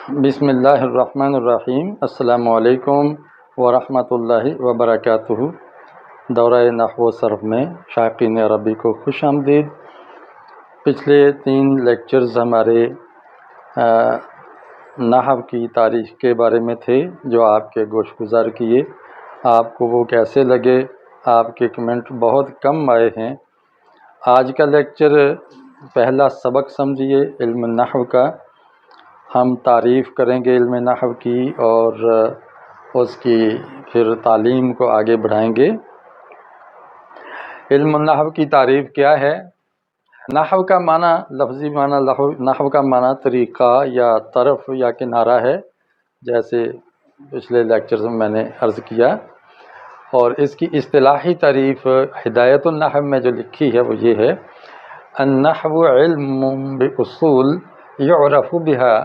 بسم اللہ الرحمن الرحیم۔ السلام علیکم ورحمۃ اللہ وبرکاتہ۔ دورہ نحو و صرف میں شائقین عربی کو خوش آمدید۔ پچھلے 3 لیکچرز ہمارے نحو کی تاریخ کے بارے میں تھے جو آپ کے گوش گزار کیے۔ آپ کو وہ کیسے لگے؟ آپ کے کمنٹ بہت کم آئے ہیں۔ آج کا لیکچر پہلا سبق سمجھیے علم نحو کا۔ ہم تعریف کریں گے علم نحو کی اور اس کی پھر تعلیم کو آگے بڑھائیں گے۔ علم نحو کی تعریف کیا ہے؟ نحو کا معنی، لفظی معنی نحو کا معنی طریقہ یا طرف یا کنارہ ہے، جیسے پچھلے لیکچرز میں میں نے عرض کیا۔ اور اس کی اصطلاحی تعریف ہدایت النحو میں جو لکھی ہے وہ یہ ہے: النحو علم باصول يعرف بها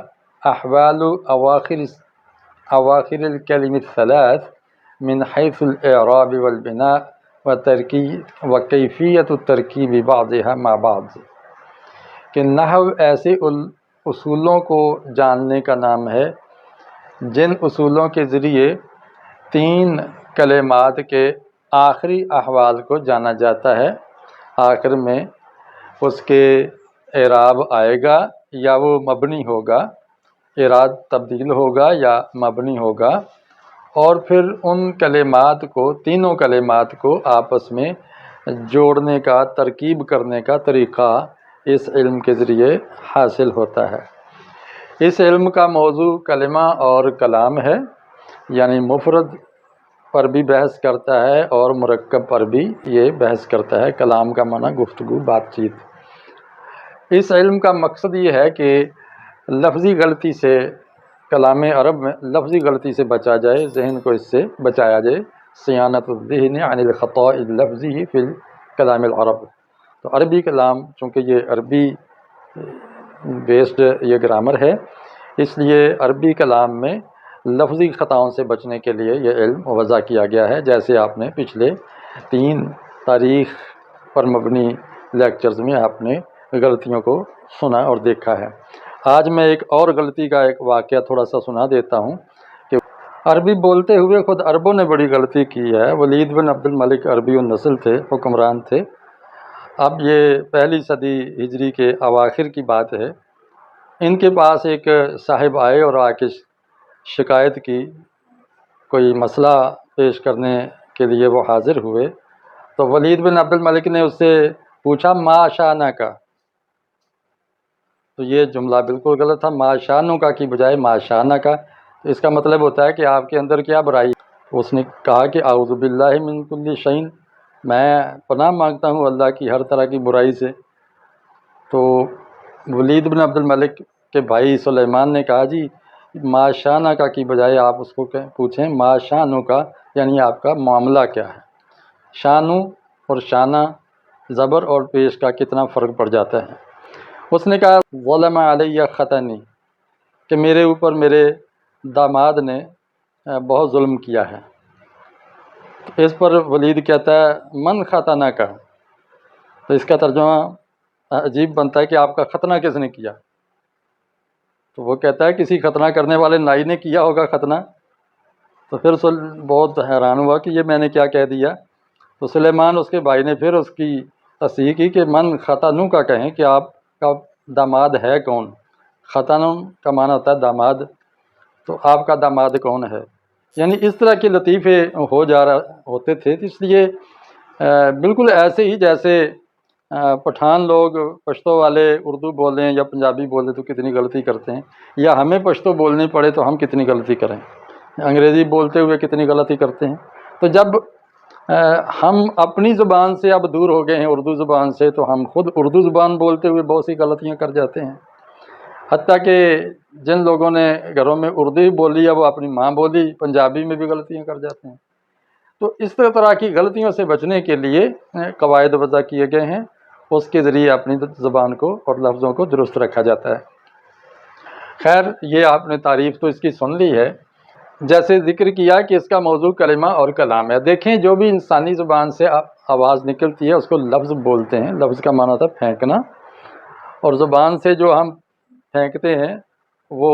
احوال اواخر الكلم الثلاث من حيث الاعراب والبناء وكيفية التركيب بعضها مع بعض۔ کہ نحو ایسے اصولوں کو جاننے کا نام ہے جن اصولوں کے ذریعے 3 کلمات کے آخری احوال کو جانا جاتا ہے۔ آخر میں اس کے اعراب آئے گا یا وہ مبنی ہوگا، اعراب تبدیل ہوگا یا مبنی ہوگا، اور پھر ان کلمات کو، تینوں کلمات کو آپس میں جوڑنے کا، ترکیب کرنے کا طریقہ اس علم کے ذریعے حاصل ہوتا ہے۔ اس علم کا موضوع کلمہ اور کلام ہے، یعنی مفرد پر بھی بحث کرتا ہے اور مرکب پر بھی یہ بحث کرتا ہے۔ کلام کا معنی گفتگو، بات چیت۔ اس علم کا مقصد یہ ہے کہ لفظی غلطی سے، کلام عرب میں لفظی غلطی سے بچا جائے، ذہن کو اس سے بچایا جائے۔ صیانت الذہن عن الخطاء اللفظی فی کلام العرب۔ تو عربی کلام، چونکہ یہ عربی بیسڈ یہ گرامر ہے، اس لیے عربی کلام میں لفظی خطاؤں سے بچنے کے لیے یہ علم وضع کیا گیا ہے، جیسے آپ نے پچھلے 3 تاریخ پر مبنی لیکچرز میں آپ نے غلطیوں کو سنا اور دیکھا ہے۔ آج میں ایک اور غلطی کا ایک واقعہ تھوڑا سا سنا دیتا ہوں کہ عربی بولتے ہوئے خود عربوں نے بڑی غلطی کی ہے۔ ولید بن عبد الملک عربی النسل تھے، حکمران تھے۔ اب یہ 1 صدی ہجری کے اواخر کی بات ہے۔ ان کے پاس ایک صاحب آئے اور آ کے شکایت کی، کوئی مسئلہ پیش کرنے کے لیے وہ حاضر ہوئے۔ تو ولید بن عبد الملک نے اس سے پوچھا ما شانہ کا۔ تو یہ جملہ بالکل غلط تھا، ما شانو کا کی بجائے ما شانہ کا۔ تو اس کا مطلب ہوتا ہے کہ آپ کے اندر کیا برائی؟ اس نے کہا کہ اعوذ باللہ من کل شیء، میں پناہ مانگتا ہوں اللہ کی ہر طرح کی برائی سے۔ تو ولید بن عبد الملک کے بھائی سلیمان نے کہا جی ما شانہ کا کی بجائے آپ اس کو پوچھیں ما شانو کا، یعنی آپ کا معاملہ کیا ہے۔ شانو اور شانہ، زبر اور پیش کا کتنا فرق پڑ جاتا ہے۔ اس نے کہا ظلم علی ختنی، کہ میرے اوپر میرے داماد نے بہت ظلم کیا ہے۔ اس پر ولید کہتا ہے من ختنہ کا۔ تو اس کا ترجمہ عجیب بنتا ہے کہ آپ کا ختنہ کس نے کیا؟ تو وہ کہتا ہے کسی ختنہ کرنے والے نائی نے کیا ہوگا ختنہ۔ تو پھر بہت حیران ہوا کہ یہ میں نے کیا کہہ دیا۔ تو سلیمان اس کے بھائی نے پھر اس کی تصحیح کی کہ من ختنو کا کہیں کہ آپ کا داماد ہے کون۔ ختنو کا معنی ہوتا ہے داماد، تو آپ کا داماد کون ہے؟ یعنی اس طرح کے لطیفے ہوتے تھے۔ اس لیے بالکل ایسے ہی جیسے پٹھان لوگ، پشتو والے اردو بولیں یا پنجابی بولیں تو کتنی غلطی کرتے ہیں، یا ہمیں پشتو بولنی پڑے تو ہم کتنی غلطی کریں، انگریزی بولتے ہوئے کتنی غلطی کرتے ہیں۔ تو جب ہم اپنی زبان سے اب دور ہو گئے ہیں، اردو زبان سے، تو ہم خود اردو زبان بولتے ہوئے بہت سی غلطیاں کر جاتے ہیں۔ حتیٰ کہ جن لوگوں نے گھروں میں اردو ہی بولی ہے وہ اپنی ماں بولی پنجابی میں بھی غلطیاں کر جاتے ہیں۔ تو اس طرح کی غلطیوں سے بچنے کے لیے قواعد وضع کیے گئے ہیں، اس کے ذریعے اپنی زبان کو اور لفظوں کو درست رکھا جاتا ہے۔ خیر، یہ آپ نے تعریف تو اس کی سن لی ہے۔ جیسے ذکر کیا کہ اس کا موضوع کلمہ اور کلام ہے۔ دیکھیں جو بھی انسانی زبان سے آواز نکلتی ہے اس کو لفظ بولتے ہیں۔ لفظ کا معنی تھا پھینکنا، اور زبان سے جو ہم پھینکتے ہیں وہ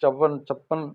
54-56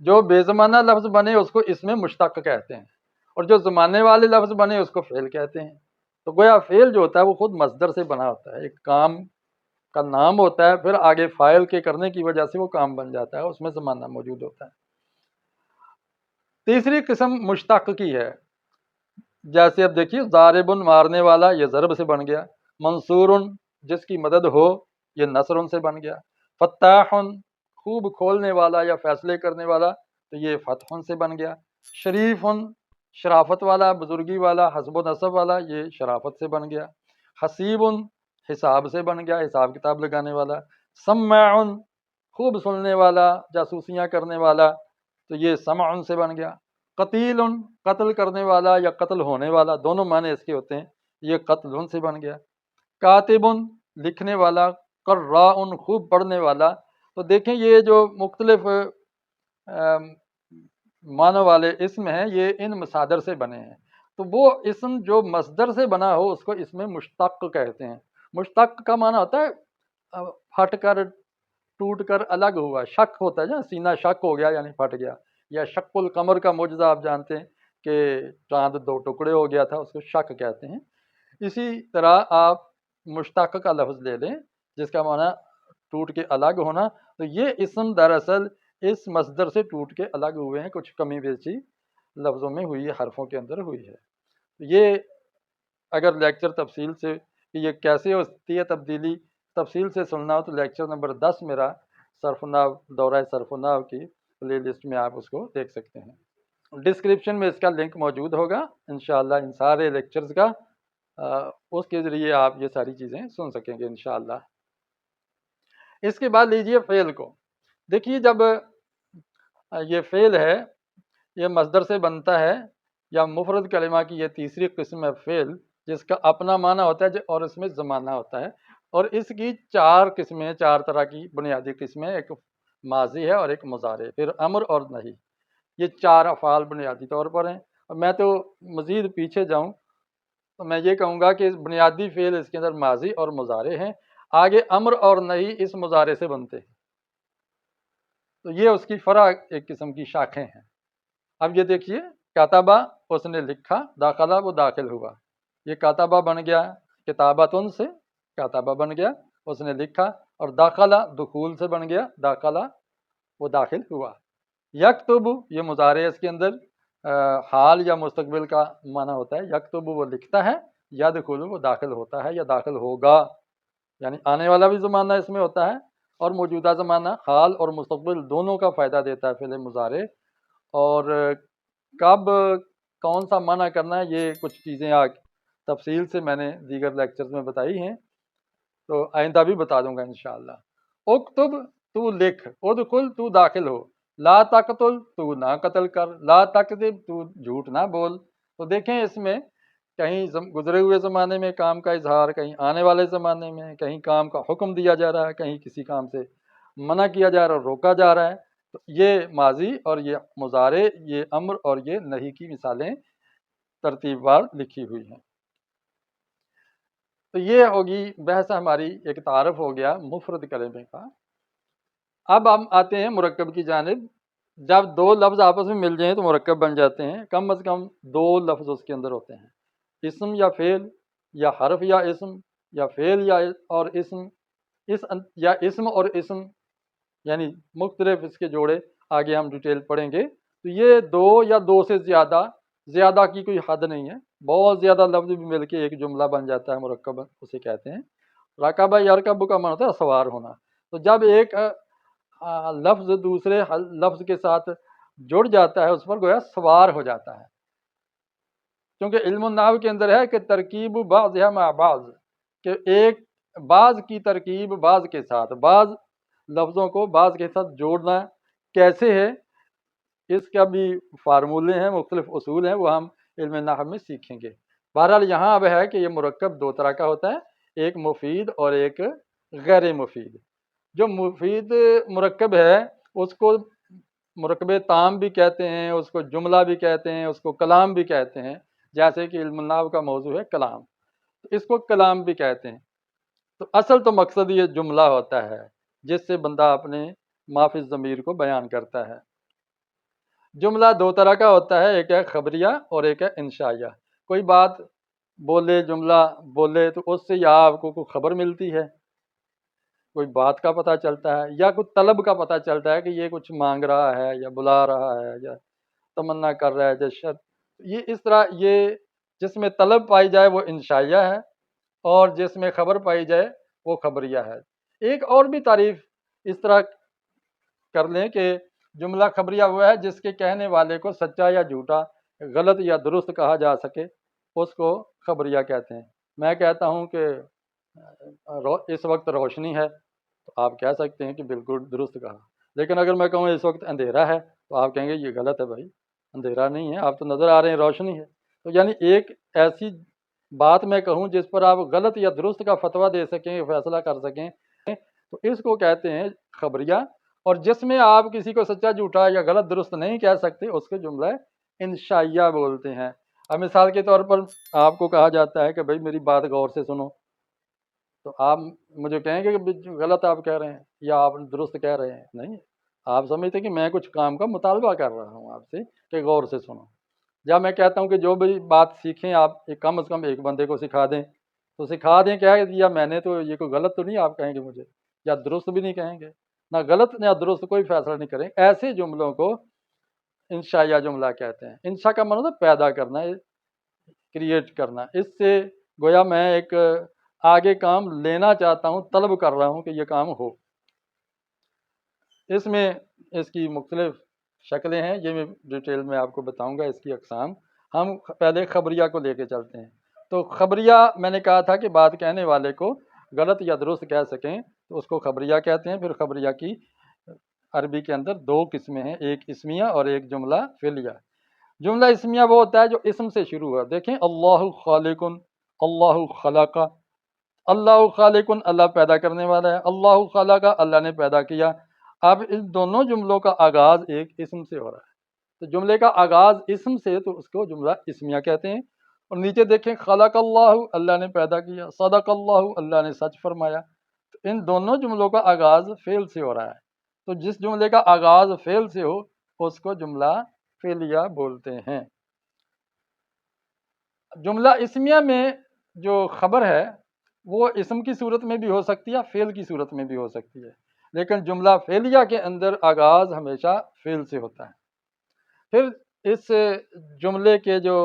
جو بے زمانہ لفظ بنے اس کو اسم مشتق کہتے ہیں، اور جو زمانے والے لفظ بنے اس کو فعل کہتے ہیں۔ تو گویا فعل جو ہوتا ہے وہ خود مصدر سے بنا ہوتا ہے، ایک کام کا نام ہوتا ہے، پھر آگے فاعل کے کرنے کی وجہ سے وہ کام بن جاتا ہے، اس میں زمانہ موجود ہوتا ہے۔ تیسری قسم مشتق کی ہے، جیسے اب دیکھیے ضارب مارنے والا، یہ ضرب سے بن گیا۔ منصور جس کی مدد ہو، یہ نصر سے بن گیا۔ فتاح خوب کھولنے والا یا فیصلے کرنے والا، تو یہ فتح سے بن گیا۔ شریف شرافت والا، بزرگی والا، حسب و نسب والا، یہ شرافت سے بن گیا۔ حسیب حساب سے بن گیا، حساب کتاب لگانے والا۔ سماع خوب سننے والا، جاسوسیاں کرنے والا، تو یہ سمع سے بن گیا۔ قتیل قتل کرنے والا یا قتل ہونے والا، دونوں معنی اس کے ہوتے ہیں، یہ قتل سے بن گیا۔ کاتب لکھنے والا، قراء خوب پڑھنے والا۔ تو دیکھیں یہ جو مختلف معنی والے اسم ہیں یہ ان مصادر سے بنے ہیں، تو وہ اسم جو مصدر سے بنا ہو اس کو اسم مشتق کہتے ہیں۔ مشتق کا معنی ہوتا ہے پھٹ کر، ٹوٹ کر الگ ہوا، شک ہوتا ہے نا، سینہ شک ہو گیا یعنی پھٹ گیا، یا شق القمر کا معجزہ آپ جانتے ہیں کہ چاند دو ٹکڑے ہو گیا تھا، اس کو شک کہتے ہیں۔ اسی طرح آپ مشتق کا لفظ لے لیں جس کا معنی ٹوٹ کے الگ ہونا، تو یہ اسم دراصل اس مصدر سے ٹوٹ کے الگ ہوئے ہیں، کچھ کمی بیشی لفظوں میں ہوئی ہے، حرفوں کے اندر ہوئی ہے۔ یہ اگر لیکچر تفصیل سے کہ یہ کیسے ہوتی ہے تبدیلی تفصیل سے سننا ہو تو لیکچر نمبر 10 میرا صرف نحو دورہ صرف نحو کی پلے لسٹ میں آپ اس کو دیکھ سکتے ہیں۔ ڈسکرپشن میں اس کا لنک موجود ہوگا انشاءاللہ، ان سارے لیکچرز کا، اس کے ذریعے آپ یہ ساری چیزیں سن سکیں گے انشاءاللہ۔ اس کے بعد لیجئے فعل کو۔ دیکھیے جب یہ فعل ہے یہ مصدر سے بنتا ہے، یا مفرد کلمہ کی یہ تیسری قسم ہے فعل، جس کا اپنا معنی ہوتا ہے اور اس میں زمانہ ہوتا ہے، اور اس کی چار قسمیں، چار طرح کی بنیادی قسمیں، ایک ماضی ہے اور ایک مضارع، پھر امر اور نہی، یہ چار افعال بنیادی طور پر ہیں۔ اور میں تو مزید پیچھے جاؤں تو میں یہ کہوں گا کہ بنیادی فعل اس کے اندر ماضی اور مضارع ہیں، آگے امر اور نہی اس مضارع سے بنتے ہیں، تو یہ اس کی فرع ایک قسم کی شاخیں ہیں۔ اب یہ دیکھیے کاتبہ اس نے لکھا، داخلہ وہ داخل ہوا، یہ کاتبہ بن گیا کتابتن سے، کاتبہ بن گیا اس نے لکھا، اور داخلہ دخول سے بن گیا، داخلہ وہ داخل ہوا۔ یکتب یہ مضارع اس کے اندر حال یا مستقبل کا معنی ہوتا ہے، یکتب وہ لکھتا ہے، یدخل وہ داخل ہوتا ہے یا داخل ہوگا، یعنی آنے والا بھی زمانہ اس میں ہوتا ہے، اور موجودہ زمانہ حال اور مستقبل دونوں کا فائدہ دیتا ہے فعل مضارع۔ اور کب کون سا معنی کرنا ہے یہ کچھ چیزیں تفصیل سے میں نے دیگر لیکچرز میں بتائی ہیں، تو آئندہ بھی بتا دوں گا انشاءاللہ۔ اکتب تو لکھ، ادخل تو داخل ہو، لا تقتل تو نہ قتل کر، لا تکذب تو جھوٹ نہ بول۔ تو دیکھیں اس میں کہیں گزرے ہوئے زمانے میں کام کا اظہار، کہیں آنے والے زمانے میں، کہیں کام کا حکم دیا جا رہا ہے، کہیں کسی کام سے منع کیا جا رہا ہے، روکا جا رہا ہے، تو یہ ماضی اور یہ مضارع، یہ امر اور یہ نہی کی مثالیں ترتیب وار لکھی ہوئی ہیں۔ تو یہ ہوگی بحث ہماری، ایک تعارف ہو گیا مفرد کلمے کا۔ اب ہم آتے ہیں مرکب کی جانب۔ جب دو لفظ آپس میں مل جائیں تو مرکب بن جاتے ہیں، کم از کم دو لفظ اس کے اندر ہوتے ہیں، اسم یا فعل، یا حرف یا اسم، یا فعل یا اور اسم، یا اسم اور اسم، یعنی مختلف اس کے جوڑے، آگے ہم ڈیٹیل پڑھیں گے۔ تو یہ دو یا دو سے زیادہ کی کوئی حد نہیں ہے، بہت زیادہ لفظ بھی مل کے ایک جملہ بن جاتا ہے، مرکب اسے کہتے ہیں۔ رکبہ یرکب کا معنی ہوتا ہے سوار ہونا۔ تو جب ایک لفظ دوسرے لفظ کے ساتھ جڑ جاتا ہے اس پر گویا سوار ہو جاتا ہے، کیونکہ علم النحو کے اندر ہے کہ ترکیب بعضها مع بعض، کہ ایک بعض کی ترکیب بعض کے ساتھ، بعض لفظوں کو بعض کے ساتھ جوڑنا کیسے ہے، اس کا بھی فارمولے ہیں، مختلف اصول ہیں، وہ ہم علم نحو میں سیکھیں گے۔ بہرحال یہاں اب ہے کہ یہ مرکب دو طرح کا ہوتا ہے، ایک مفید اور ایک غیر مفید۔ جو مفید مرکب ہے اس کو مرکب تام بھی کہتے ہیں، اس کو جملہ بھی کہتے ہیں، اس کو کلام بھی کہتے ہیں، جیسے کہ علم النحو کا موضوع ہے کلام، تو اس کو کلام بھی کہتے ہیں۔ تو اصل تو مقصد یہ جملہ ہوتا ہے جس سے بندہ اپنے ما فی الضمیر کو بیان کرتا ہے۔ جملہ دو طرح کا ہوتا ہے، ایک ہے خبریہ اور ایک ہے انشائیہ۔ کوئی بات بولے، جملہ بولے تو اس سے یا آپ کو کوئی خبر ملتی ہے، کوئی بات کا پتہ چلتا ہے، یا کوئی طلب کا پتہ چلتا ہے کہ یہ کچھ مانگ رہا ہے یا بلا رہا ہے یا تمنا کر رہا ہے جیسے یہ اس طرح یہ جس میں طلب پائی جائے وہ انشائیہ ہے، اور جس میں خبر پائی جائے وہ خبریہ ہے۔ ایک اور بھی تعریف اس طرح کر لیں کہ جملہ خبریہ ہوا ہے جس کے کہنے والے کو سچا یا جھوٹا، غلط یا درست کہا جا سکے، اس کو خبریہ کہتے ہیں۔ میں کہتا ہوں کہ اس وقت روشنی ہے تو آپ کہہ سکتے ہیں کہ بالکل درست کہا، لیکن اگر میں کہوں اس وقت اندھیرا ہے تو آپ کہیں گے یہ غلط ہے بھائی، اندھیرا نہیں ہے، آپ تو نظر آ رہے ہیں روشنی ہے۔ تو یعنی ایک ایسی بات میں کہوں جس پر آپ غلط یا درست کا فتویٰ دے سکیں، فیصلہ کر سکیں، تو اس کو کہتے ہیں خبریہ۔ اور جس میں آپ کسی کو سچا جھوٹا یا غلط درست نہیں کہہ سکتے اس کو جملہ انشائیہ بولتے ہیں۔ اب مثال کے طور پر آپ کو کہا جاتا ہے کہ بھائی میری بات غور سے سنو، تو آپ مجھے کہیں گے کہ غلط آپ کہہ رہے ہیں یا آپ درست کہہ رہے ہیں، نہیں، آپ سمجھتے کہ میں کچھ کام کا مطالبہ کر رہا ہوں آپ سے کہ غور سے سنو۔ یا میں کہتا ہوں کہ جو بھی بات سیکھیں آپ کم از کم ایک بندے کو سکھا دیں، تو سکھا دیں کیا دیا میں نے، تو یہ کوئی غلط تو نہیں آپ کہیں گے مجھے، یا درست بھی نہیں کہیں گے، نہ غلط نہ درست کوئی فیصلہ نہیں کریں۔ ایسے جملوں کو انشائیہ جملہ کہتے ہیں۔ انشاء کا مطلب پیدا کرنا، کریٹ کرنا۔ اس سے گویا میں ایک آگے کام لینا چاہتا ہوں، طلب کر رہا ہوں کہ یہ کام ہو۔ اس میں اس کی مختلف شکلیں ہیں، یہ میں ڈیٹیل میں آپ کو بتاؤں گا اس کی اقسام۔ ہم پہلے خبریہ کو لے کے چلتے ہیں۔ تو خبریہ میں نے کہا تھا کہ بات کہنے والے کو غلط یا درست کہہ سکیں تو اس کو خبریہ کہتے ہیں۔ پھر خبریہ کی عربی کے اندر دو قسمیں ہیں، ایک اسمیہ اور ایک جملہ فعلیہ۔ جملہ اسمیہ وہ ہوتا ہے جو اسم سے شروع ہوا، دیکھیں اللہ خالق، اللہ خلق، اللہ خالق اللہ پیدا کرنے والا ہے، اللہ خلق اللہ نے پیدا کیا۔ اب ان دونوں جملوں کا آغاز ایک اسم سے ہو رہا ہے، تو جملے کا آغاز اسم سے تو اس کو جملہ اسمیہ کہتے ہیں۔ اور نیچے دیکھیں خلق اللہ اللہ نے پیدا کیا، صدق اللہ اللہ نے سچ فرمایا۔ تو ان دونوں جملوں کا آغاز فعل سے ہو رہا ہے، تو جس جملے کا آغاز فعل سے ہو اس کو جملہ فعلیہ بولتے ہیں۔ جملہ اسمیہ میں جو خبر ہے وہ اسم کی صورت میں بھی ہو سکتی ہے، فعل کی صورت میں بھی ہو سکتی ہے، لیکن جملہ فعلیہ کے اندر آغاز ہمیشہ فعل سے ہوتا ہے۔ پھر اس جملے کے جو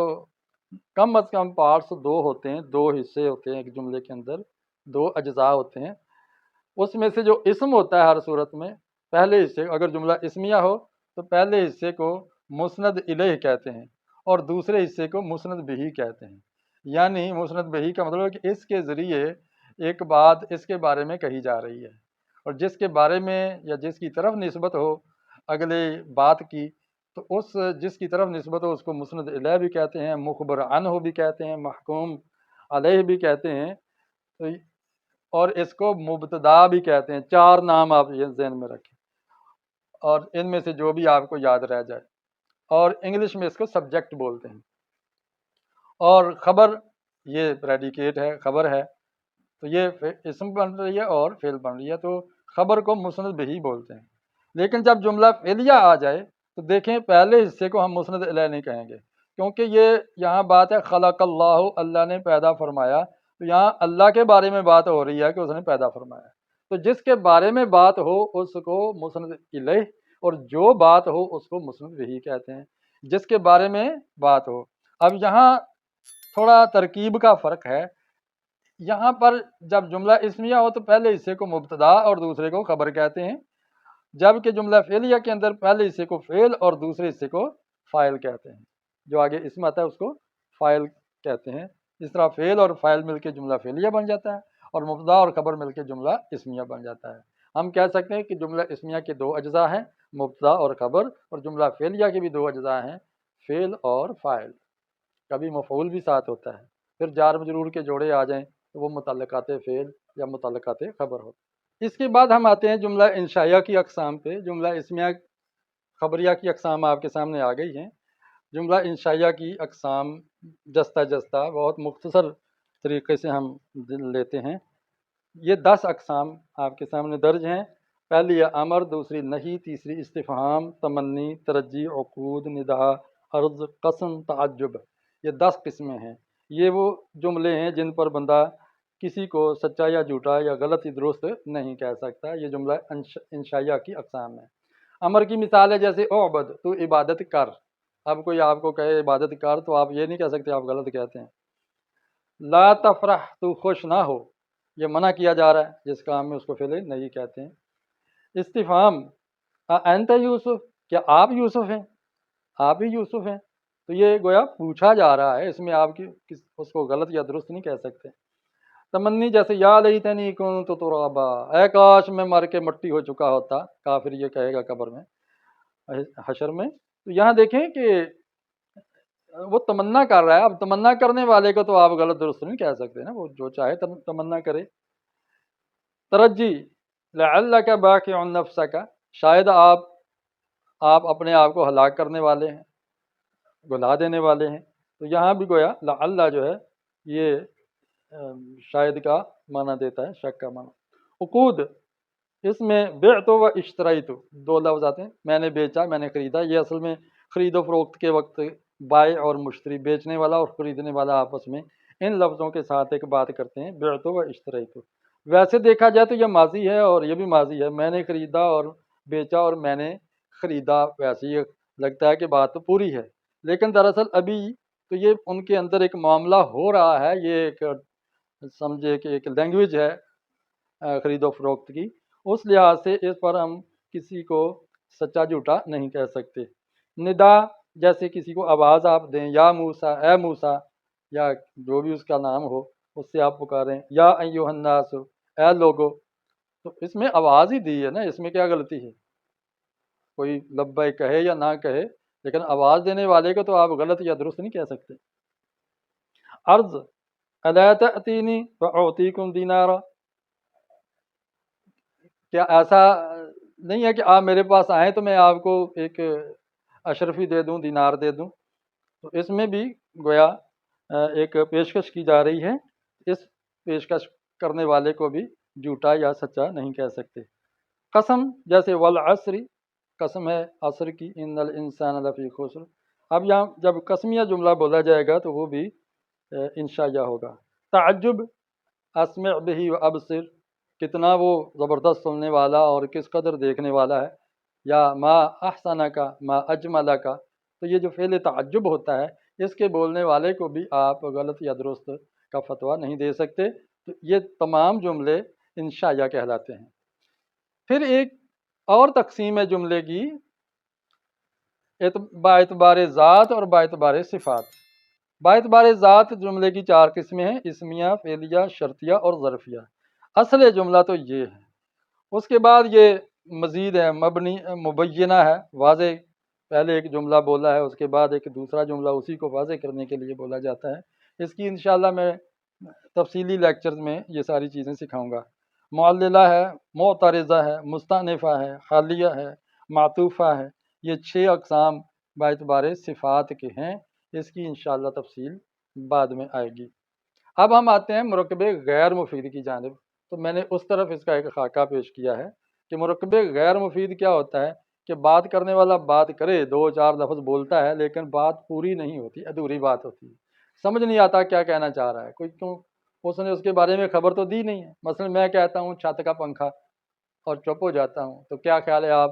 کم از کم پارٹس دو ہوتے ہیں، دو حصے ہوتے ہیں، ایک جملے کے اندر دو اجزاء ہوتے ہیں۔ اس میں سے جو اسم ہوتا ہے ہر صورت میں، پہلے حصے اگر جملہ اسمیہ ہو تو پہلے حصے کو مسند الیہ کہتے ہیں اور دوسرے حصے کو مسند بہ کہتے ہیں۔ یعنی مسند بہ کا مطلب ہے کہ اس کے ذریعے ایک بات اس کے بارے میں کہی جا رہی ہے، اور جس کے بارے میں یا جس کی طرف نسبت ہو اگلے بات کی، تو اس جس کی طرف نسبت ہو اس کو مسند الیہ بھی کہتے ہیں، مخبر عنہ بھی کہتے ہیں، محکوم علیہ بھی کہتے ہیں، اور اس کو مبتدا بھی کہتے ہیں۔ چار نام آپ یہ ذہن میں رکھیں، اور ان میں سے جو بھی آپ کو یاد رہ جائے، اور انگلش میں اس کو سبجیکٹ بولتے ہیں۔ اور خبر یہ پریڈیکیٹ ہے، خبر ہے، تو یہ اسم بن رہی ہے اور فعل بن رہی ہے، تو خبر کو مسند بہ بولتے ہیں۔ لیکن جب جملہ فعلیہ آ جائے تو دیکھیں پہلے حصے کو ہم مسند الیہ نہیں کہیں گے، کیونکہ یہ یہاں بات ہے خلق اللہ اللہ نے پیدا فرمایا، تو یہاں اللہ کے بارے میں بات ہو رہی ہے کہ اس نے پیدا فرمایا، تو جس کے بارے میں بات ہو اس کو مسند الیہ، اور جو بات ہو اس کو مسند بہ کہتے ہیں، جس کے بارے میں بات ہو۔ اب یہاں تھوڑا ترکیب کا فرق ہے، یہاں پر جب جملہ اسمیہ ہو تو پہلے حصے کو مبتدا اور دوسرے کو خبر کہتے ہیں، جبکہ جملہ فعلیہ کے اندر پہلے حصے کو فعل اور دوسرے حصے کو فاعل کہتے ہیں، جو آگے اسم آتا ہے اس کو فاعل کہتے ہیں۔ اس طرح فعل اور فاعل مل کے جملہ فعلیہ بن جاتا ہے، اور مبتدا اور خبر مل کے جملہ اسمیہ بن جاتا ہے۔ ہم کہہ سکتے ہیں کہ جملہ اسمیہ کے دو اجزاء ہیں، مبتدا اور خبر، اور جملہ فعلیہ کے بھی دو اجزاء ہیں، فعل اور فاعل، کبھی مفعول بھی ساتھ ہوتا ہے۔ پھر جار مجرور کے جوڑے آ جائیں تو وہ متعلقات فعل یا متعلقات خبر ہوتے ہیں۔ اس کے بعد ہم آتے ہیں جملہ انشائیہ کی اقسام پہ۔ جملہ اسمیہ خبریہ کی اقسام آپ کے سامنے آ گئی ہیں۔ جملہ انشائیہ کی اقسام جستہ جستہ بہت مختصر طریقے سے ہم لیتے ہیں۔ یہ 10 اقسام آپ کے سامنے درج ہیں، پہلی ہے امر، دوسری نہیں، تیسری استفہام، تمنی، ترجی، عقود، ندا، عرض، قسم، تعجب۔ یہ 10 قسمیں ہیں۔ یہ وہ جملے ہیں جن پر بندہ کسی کو سچا یا جھوٹا یا غلط یا درست نہیں کہہ سکتا۔ یہ جملہ انشائیہ کی اقسام ہے۔ امر کی مثال ہے جیسے اعبد، تو عبادت کر۔ اب کوئی آپ کو کہے عبادت کر تو آپ یہ نہیں کہہ سکتے، آپ غلط کہتے ہیں۔ لا تفرح، تو خوش نہ ہو، یہ منع کیا جا رہا ہے، جس کام میں اس کو فعل نہیں کہتے ہیں۔ استفہام، انت یوسف، کیا آپ یوسف ہیں، آپ ہی یوسف ہیں، تو یہ گویا پوچھا جا رہا ہے، اس میں آپ کی اس کو غلط یا درست نہیں کہہ سکتے۔ تمنی جیسے یا لیتنی کنت ترابا، اے کاش میں مر کے مٹی ہو چکا ہوتا، کافر یہ کہے گا قبر میں، حشر میں۔ تو یہاں دیکھیں کہ وہ تمنا کر رہا ہے، اب تمنا کرنے والے کو تو آپ غلط درست نہیں کہہ سکتے نا، وہ جو چاہے تمنا کرے۔ ترجی، لعلک باقع نفسک، شاید آپ اپنے آپ کو ہلاک کرنے والے ہیں، گلا دینے والے ہیں۔ تو یہاں بھی گویا لعل جو ہے یہ شاید کا معنی دیتا ہے، شک کا معنی۔ عقود، اس میں بعت و اشتریت، 2 لفظ آتے ہیں، میں نے بیچا، میں نے خریدا۔ یہ اصل میں خرید و فروخت کے وقت بائع اور مشتری، بیچنے والا اور خریدنے والا آپس میں ان لفظوں کے ساتھ ایک بات کرتے ہیں، بعت و اشتریت۔ ویسے دیکھا جائے تو یہ ماضی ہے اور یہ بھی ماضی ہے، میں نے خریدا اور بیچا اور میں نے خریدا، ویسے یہ لگتا ہے کہ بات تو پوری ہے، لیکن دراصل ابھی تو یہ ان کے اندر ایک معاملہ ہو رہا ہے، یہ ایک سمجھے کہ ایک لینگویج ہے خرید و فروخت کی، اس لحاظ سے اس پر ہم کسی کو سچا جھوٹا نہیں کہہ سکتے۔ ندا، جیسے کسی کو آواز آپ دیں، یا موسیٰ، اے موسیٰ، یا جو بھی اس کا نام ہو اس سے آپ پکاریں، یا ایھا الناس، اے لوگو، تو اس میں آواز ہی دی ہے نا، اس میں کیا غلطی ہے؟ کوئی لبیک کہے یا نہ کہے، لیکن آواز دینے والے کو تو آپ غلط یا درست نہیں کہہ سکتے۔ عرض، الا تأتینی فأعطیکم دینارا، کیا ایسا نہیں ہے کہ آپ میرے پاس آئیں تو میں آپ کو ایک اشرفی دے دوں، دینار دے دوں؟ تو اس میں بھی گویا ایک پیشکش کی جا رہی ہے، اس پیشکش کرنے والے کو بھی جھوٹا یا سچا نہیں کہہ سکتے۔ قسم، جیسے والعصر، قسم ہے عصر کی، ان الانسان لفی خسر۔ اب یہاں جب قسمیہ جملہ بولا جائے گا تو وہ بھی انشائیہ ہوگا۔ تعجب، اسمع بہ وابصر، کتنا وہ زبردست سننے والا اور کس قدر دیکھنے والا ہے۔ یا ما احسن کا، ما اجمل کا، تو یہ جو فعل تعجب ہوتا ہے اس کے بولنے والے کو بھی آپ غلط یا درست کا فتویٰ نہیں دے سکتے۔ تو یہ تمام جملے انشائیہ کہلاتے ہیں۔ پھر ایک اور تقسیم ہے جملے کی باعتبار ذات اور باعتبار صفات۔ باعتبار ذات جملے کی 4 قسمیں ہیں، اسمیہ، فعلیہ، شرطیہ اور ظرفیہ۔ اصل جملہ تو یہ ہے، اس کے بعد یہ مزید ہے، مبنی، مبینہ ہے، واضح، پہلے ایک جملہ بولا ہے اس کے بعد ایک دوسرا جملہ اسی کو واضح کرنے کے لیے بولا جاتا ہے۔ اس کی انشاءاللہ میں تفصیلی لیکچرز میں یہ ساری چیزیں سکھاؤں گا۔ معللہ ہے، معترضہ ہے، مستأنفہ ہے، حالیہ ہے، معطوفہ ہے۔ یہ 6 اقسام باعتبار صفات کے ہیں، اس کی انشاءاللہ تفصیل بعد میں آئے گی۔ اب ہم آتے ہیں مرکب غیر مفید کی جانب۔ تو میں نے اس طرف اس کا ایک خاکہ پیش کیا ہے کہ مرکب غیر مفید کیا ہوتا ہے، کہ بات کرنے والا بات کرے، 2-4 لفظ بولتا ہے لیکن بات پوری نہیں ہوتی، ادھوری بات ہوتی ہے، سمجھ نہیں آتا کیا کہنا چاہ رہا ہے، کوئی کیوں اس نے اس کے بارے میں خبر تو دی نہیں ہے۔ مثلا میں کہتا ہوں چھت کا پنکھا اور چپ ہو جاتا ہوں، تو کیا خیال ہے، آپ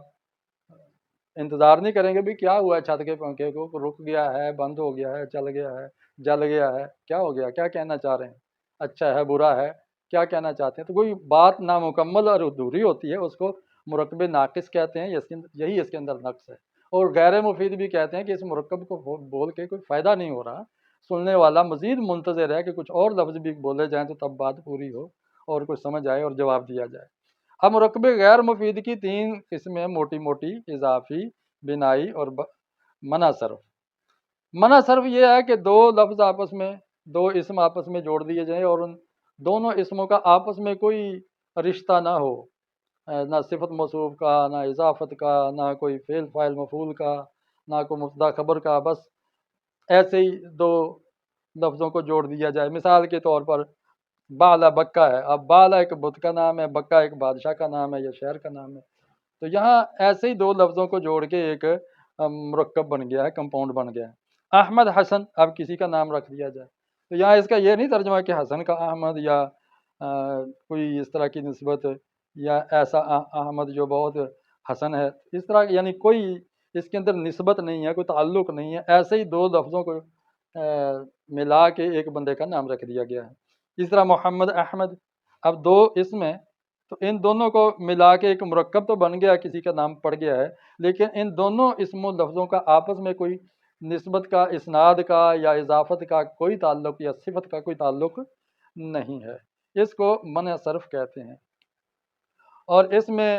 انتظار نہیں کریں گے بھی کیا ہوا ہے چھت کے پنکھے کو، رک گیا ہے، بند ہو گیا ہے، چل گیا ہے، جل گیا ہے، کیا ہو گیا، کیا کہنا چاہ رہے ہیں، اچھا ہے، برا ہے، کیا کہنا چاہتے ہیں؟ تو کوئی بات نامکمل اور ادھوری ہوتی ہے اس کو مرکب ناقص کہتے ہیں، یہی اس کے اندر نقص ہے۔ اور غیر مفید بھی کہتے ہیں کہ اس مرکب کو بول کے کوئی فائدہ نہیں ہو رہا، سننے والا مزید منتظر ہے کہ کچھ اور لفظ بھی بولے جائیں تو تب بات پوری ہو اور کچھ سمجھ آئے اور جواب دیا جائے۔ اب مرکب غیر مفید کی 3 قسمیں موٹی موٹی، اضافی، بنائی اور منع صرف۔ منع صرف یہ ہے کہ 2 لفظ آپس میں، 2 اسم آپس میں جوڑ دیے جائیں اور ان دونوں اسموں کا آپس میں کوئی رشتہ نہ ہو، نہ صفت موصوف کا، نہ اضافت کا، نہ کوئی فعل فاعل مفعول کا، نہ کوئی مبتدا خبر کا، بس ایسے ہی 2 لفظوں کو جوڑ دیا جائے۔ مثال کے طور پر بالا بکا ہے، اب بالا ایک بت کا نام ہے، بکا ایک بادشاہ کا نام ہے یا شہر کا نام ہے، تو یہاں ایسے ہی دو لفظوں کو جوڑ کے ایک مرکب بن گیا ہے، کمپاؤنڈ بن گیا ہے۔ احمد حسن، اب کسی کا نام رکھ دیا جائے تو یہاں اس کا یہ نہیں ترجمہ کہ حسن کا احمد یا کوئی اس طرح کی نسبت، یا ایسا احمد جو بہت حسن ہے، اس طرح یعنی کوئی اس کے اندر نسبت نہیں ہے، کوئی تعلق نہیں ہے، ایسے ہی دو لفظوں کو ملا کے ایک بندے کا نام رکھ دیا گیا ہے۔ اس طرح محمد احمد، اب دو اسم ہیں تو ان دونوں کو ملا کے ایک مرکب تو بن گیا، کسی کا نام پڑ گیا ہے، لیکن ان دونوں اسم و لفظوں کا آپس میں کوئی نسبت کا، اسناد کا یا اضافت کا کوئی تعلق یا صفت کا کوئی تعلق نہیں ہے، اس کو منع صرف کہتے ہیں۔ اور اس میں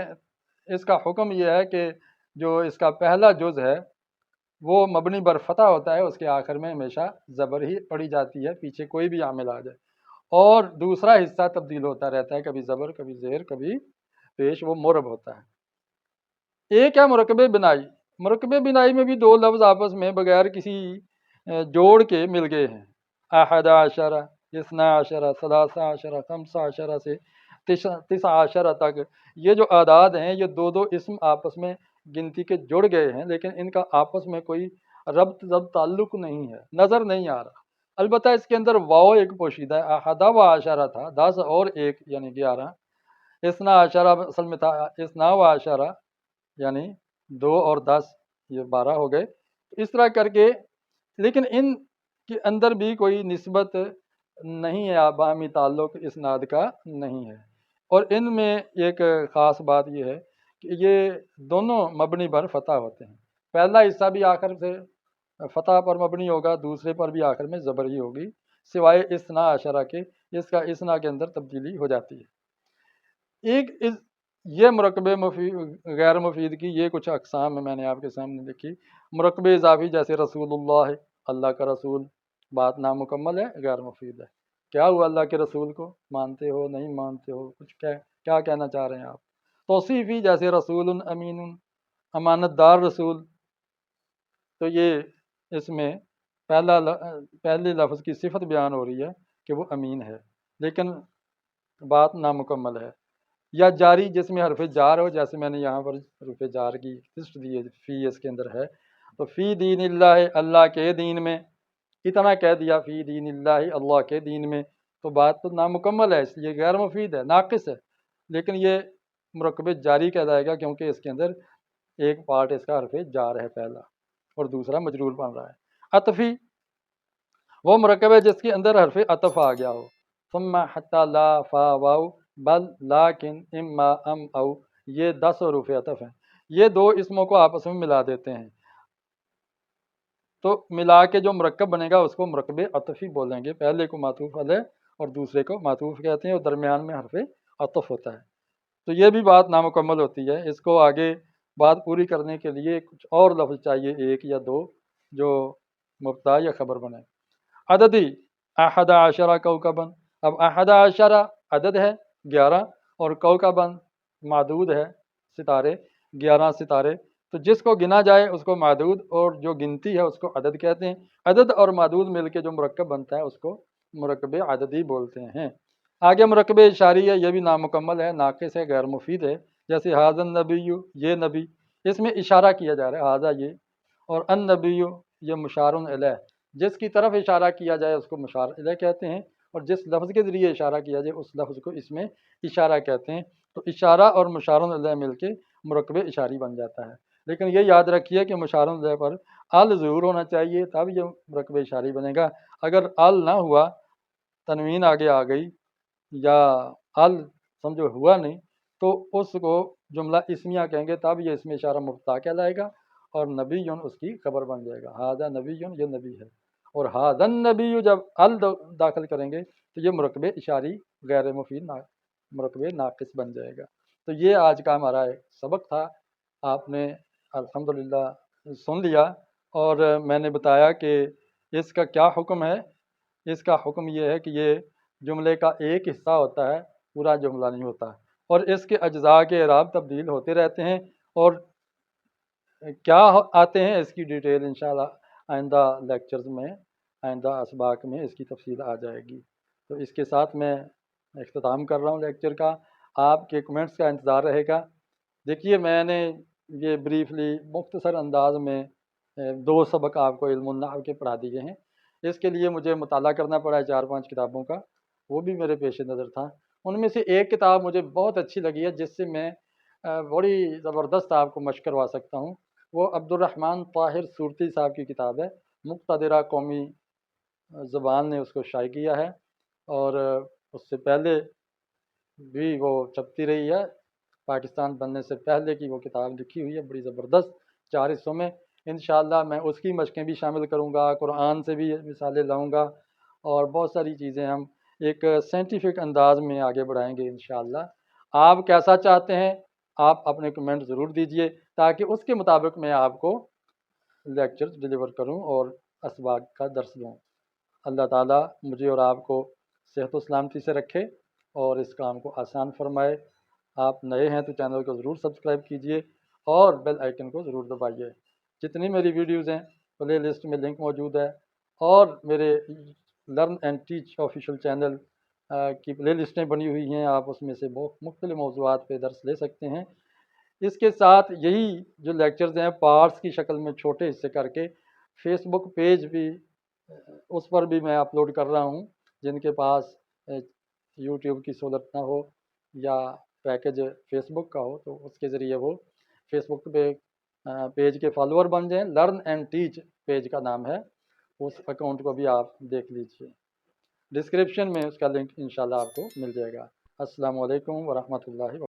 اس کا حکم یہ ہے کہ جو اس کا پہلا جز ہے وہ مبنی بر فتح ہوتا ہے، اس کے آخر میں ہمیشہ زبر ہی پڑی جاتی ہے، پیچھے کوئی بھی عامل آ جائے، اور دوسرا حصہ تبدیل ہوتا رہتا ہے، کبھی زبر، کبھی زیر، کبھی پیش، وہ مرب ہوتا ہے۔ ایک ہے مرکب بنائی، مرکب بنائی میں بھی دو لفظ آپس میں بغیر کسی جوڑ کے مل گئے ہیں، احد عشرہ، اثنا عشرہ، ثلاثہ عشرہ، خمسہ عشرہ سے تسع عشرہ تک، یہ جو اعداد ہیں یہ دو دو اسم آپس میں گنتی کے جڑ گئے ہیں، لیکن ان کا آپس میں کوئی ربط تعلق نہیں ہے، نظر نہیں آ رہا۔ البتہ اس کے اندر واو ایک پوشیدہ ہے، احدہ و عشرہ تھا، 10 اور 1 یعنی 11، اثنا عشرہ اصل میں تھا اثنا و عشرہ یعنی 2 اور 10 یہ 12 ہو گئے، اس طرح کر کے، لیکن ان کے اندر بھی کوئی نسبت نہیں ہے، باہمی تعلق اسناد کا نہیں ہے۔ اور ان میں ایک خاص بات یہ ہے کہ یہ دونوں مبنی پر فتح ہوتے ہیں، پہلا حصہ بھی آخر سے فتح پر مبنی ہوگا، دوسرے پر بھی آخر میں زبر ہی ہوگی، سوائے اثنا عشرہ کے، اس کا اثنا کے اندر تبدیلی ہو جاتی ہے۔ یہ مرکب غیر مفید کی یہ کچھ اقسام میں نے آپ کے سامنے لکھی۔ مرکب اضافی جیسے رسول اللہ، اللہ کا رسول، بات نامکمل ہے، غیر مفید ہے، کیا ہوا اللہ کے رسول کو، مانتے ہو نہیں مانتے ہو، کچھ کیا کہنا چاہ رہے ہیں آپ۔ توصیفی جیسے رسول امین، امانت دار رسول، تو یہ اس میں پہلے لفظ کی صفت بیان ہو رہی ہے کہ وہ امین ہے، لیکن بات نامکمل ہے۔ یا جاری جس میں حرف جار ہو، جیسے میں نے یہاں پر حرف جار کی لسٹ دی ہے، فی اس کے اندر ہے، تو فی دین اللہ، اللہ کے دین میں، اتنا کہہ دیا فی دین اللہ، اللہ کے دین میں، تو بات تو نامکمل ہے، اس لیے غیر مفید ہے، ناقص ہے، لیکن یہ مرکب جاری کہلائے گا کیونکہ اس کے اندر ایک پارٹ اس کا حرف جار ہے پہلا، اور دوسرا مجرور بن رہا ہے۔ عطفی وہ مرکب ہے جس کے اندر حرف عطف آ گیا ہو، ثم حتی لا فا واو بل لیکن اما ام او، یہ 10 حروف عطف ہیں، یہ دو اسموں کو آپس میں ملا دیتے ہیں، تو ملا کے جو مرکب بنے گا اس کو مرکب عطفی بولیں گے، پہلے کو معطوف علیہ اور دوسرے کو معطوف کہتے ہیں، اور درمیان میں حرف عطف ہوتا ہے، تو یہ بھی بات نامکمل ہوتی ہے، اس کو آگے بات پوری کرنے کے لیے کچھ اور لفظ چاہیے، ایک یا دو جو مبتدا یا خبر بنے۔ عددی احد عشرہ کوکبن، اب احد عشرہ عدد ہے 11، اور کوکبن معدود ہے ستارے، 11 ستارے، تو جس کو گنا جائے اس کو معدود، اور جو گنتی ہے اس کو عدد کہتے ہیں، عدد اور معدود مل کے جو مرکب بنتا ہے اس کو مرکب عددی بولتے ہیں۔ آگے مرکب اشاری ہے، یہ بھی نامکمل ہے، ناقص ہے، غیر مفید ہے، جیسے ھذا النبی، یہ نبی، اس میں اشارہ کیا جا رہا ہے، ھذا یہ، اور النبی یہ مشار الیہ، جس کی طرف اشارہ کیا جائے اس کو مشار الیہ کہتے ہیں، اور جس لفظ کے ذریعے اشارہ کیا جائے اس لفظ کو اس میں اشارہ کہتے ہیں، تو اشارہ اور مشار الیہ مل کے مرکب اشاری بن جاتا ہے، لیکن یہ یاد رکھیے کہ مشار الیہ پر ال ظہور ہونا چاہیے، تب یہ مرکب اشاری بنے گا، اگر ال نہ ہوا، تنوین آگے آ گئی یا ال سمجھو ہوا نہیں، تو اس کو جملہ اسمیہ کہیں گے، تب یہ اسم اشارہ مبتدا کہلائے گا، اور نبی اس کی خبر بن جائے گا، ھذا نبی، یہ نبی ہے، اور ھذا النبی جب ال داخل کریں گے تو یہ مرکب اشاری غیر مفید مرکب ناقص بن جائے گا۔ تو یہ آج کا ہمارا ایک سبق تھا، آپ نے الحمدللہ سن لیا، اور میں نے بتایا کہ اس کا کیا حکم ہے۔ اس کا حکم یہ ہے کہ یہ جملے کا ایک حصہ ہوتا ہے، پورا جملہ نہیں ہوتا، اور اس کے اجزاء کے اعراب تبدیل ہوتے رہتے ہیں، اور کیا آتے ہیں اس کی ڈیٹیل انشاءاللہ آئندہ لیکچرز میں، آئندہ اسباق میں اس کی تفصیل آ جائے گی۔ تو اس کے ساتھ میں اختتام کر رہا ہوں لیکچر کا. آپ کے کمنٹس کا انتظار رہے گا. دیکھیے میں نے یہ بریفلی مختصر انداز میں 2 سبق آپ کو علم النحو کے پڑھا دیے ہیں. اس کے لیے مجھے مطالعہ کرنا پڑا ہے 4-5 کتابوں کا، وہ بھی میرے پیش نظر تھا. ان میں سے ایک کتاب مجھے بہت اچھی لگی ہے جس سے میں بڑی زبردست آپ کو مشق کروا سکتا ہوں. وہ عبد الرحمن طاہر صورتی صاحب کی کتاب ہے. مقتدرہ قومی زبان نے اس کو شائع کیا ہے، اور اس سے پہلے بھی وہ چھپتی رہی ہے. پاکستان بننے سے پہلے کی وہ کتاب لکھی ہوئی ہے، بڑی زبردست 4 حصوں میں. انشاءاللہ میں اس کی مشقیں بھی شامل کروں گا، قرآن سے بھی مثالیں لاؤں گا، اور بہت ساری چیزیں ہم ایک سائنٹیفک انداز میں آگے بڑھائیں گے انشاءاللہ. آپ کیسا چاہتے ہیں آپ اپنے کمنٹ ضرور دیجئے تاکہ اس کے مطابق میں آپ کو لیکچر ڈیلیور کروں اور اسباق کا درس دوں. اللہ تعالیٰ مجھے اور آپ کو صحت و سلامتی سے رکھے اور اس کام کو آسان فرمائے. آپ نئے ہیں تو چینل کو ضرور سبسکرائب کیجئے اور بیل آئیکن کو ضرور دبائیے. جتنی میری ویڈیوز ہیں پلے لسٹ میں لنک موجود ہے، اور میرے learn and teach official channel کی پلے لسٹیں بنی ہوئی ہیں، آپ اس میں سے مختلف موضوعات پہ درس لے سکتے ہیں. اس کے ساتھ یہی جو لیکچرز ہیں پارٹس کی شکل میں چھوٹے حصے کر کے فیس بک پیج بھی اس پر بھی میں اپلوڈ کر رہا ہوں. جن کے پاس یوٹیوب کی سہولت نہ ہو یا پیکج فیس بک کا ہو تو اس کے ذریعے وہ فیس بک پہ پیج کے فالوور بن جائیں. لرن اینڈ ٹیچ پیج کا نام ہے، اس اکاؤنٹ کو بھی آپ دیکھ لیجیے. ڈسکرپشن میں اس کا لنک انشاءاللہ آپ کو مل جائے گا. السلام علیکم ورحمۃ اللہ وبرکاتہ.